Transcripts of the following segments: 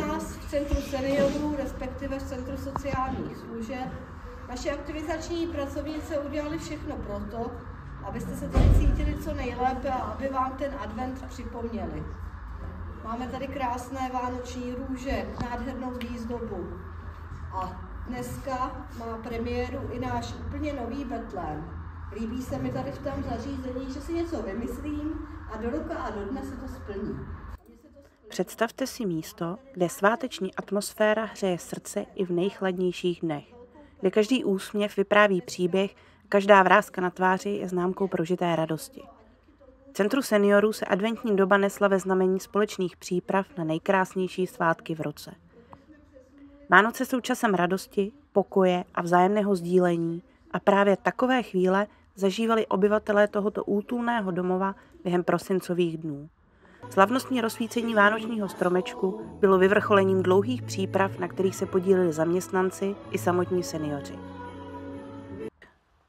nás v Centru seniorů, respektive v Centru sociálních služeb, naše aktivizační pracovnice udělali všechno proto, abyste se tady cítili co nejlépe a aby vám ten advent připomněli. Máme tady krásné vánoční růže, nádhernou výzdobu. A dneska má premiéru i náš úplně nový betlém. Líbí se mi tady v tom zařízení, že si něco vymyslím a do roka a do dne se to splní. Představte si místo, kde sváteční atmosféra hřeje srdce i v nejchladnějších dnech, kde každý úsměv vypráví příběh, každá vráska na tváři je známkou prožité radosti. V Centru seniorů se adventní doba nesla ve znamení společných příprav na nejkrásnější svátky v roce. Vánoce jsou časem radosti, pokoje a vzájemného sdílení a právě takové chvíle zažívali obyvatelé tohoto útulného domova během prosincových dnů. Slavnostní rozsvícení vánočního stromečku bylo vyvrcholením dlouhých příprav, na kterých se podíleli zaměstnanci i samotní seniori.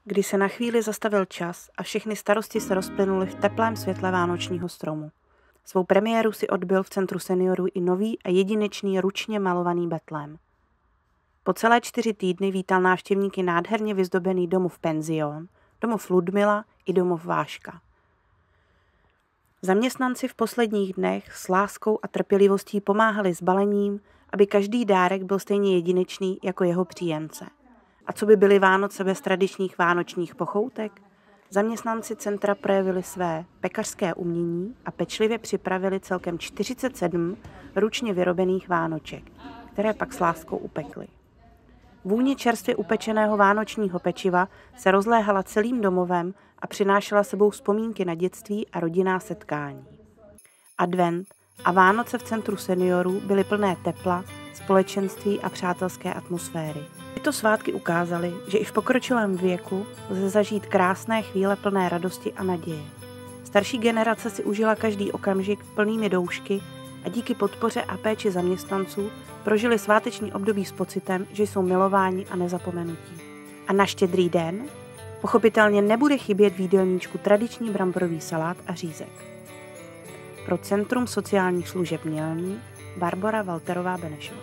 Kdy se na chvíli zastavil čas a všechny starosti se rozplynuly v teplém světle vánočního stromu. Svou premiéru si odbyl v Centru seniorů i nový a jedinečný ručně malovaný betlém. Po celé 4 týdny vítal návštěvníky nádherně vyzdobený domov Penzion, domov Ludmila i domov Váška. Zaměstnanci v posledních dnech s láskou a trpělivostí pomáhali s balením, aby každý dárek byl stejně jedinečný jako jeho příjemce. A co by byly Vánoce bez tradičních vánočních pochoutek? Zaměstnanci centra projevili své pekařské umění a pečlivě připravili celkem 47 ručně vyrobených vánoček, které pak s láskou upekli. Vůně čerstvě upečeného vánočního pečiva se rozléhala celým domovem a přinášela sebou vzpomínky na dětství a rodinná setkání. Advent a Vánoce v Centru seniorů byly plné tepla, společenství a přátelské atmosféry. Tyto svátky ukázaly, že i v pokročilém věku lze zažít krásné chvíle plné radosti a naděje. Starší generace si užila každý okamžik plnými doušky a díky podpoře a péči zaměstnanců prožili sváteční období s pocitem, že jsou milováni a nezapomenutí. A na Štědrý den pochopitelně nebude chybět v jídelníčku tradiční bramborový salát a řízek. Pro Centrum sociálních služeb Mělník Barbora Walterová Benešová.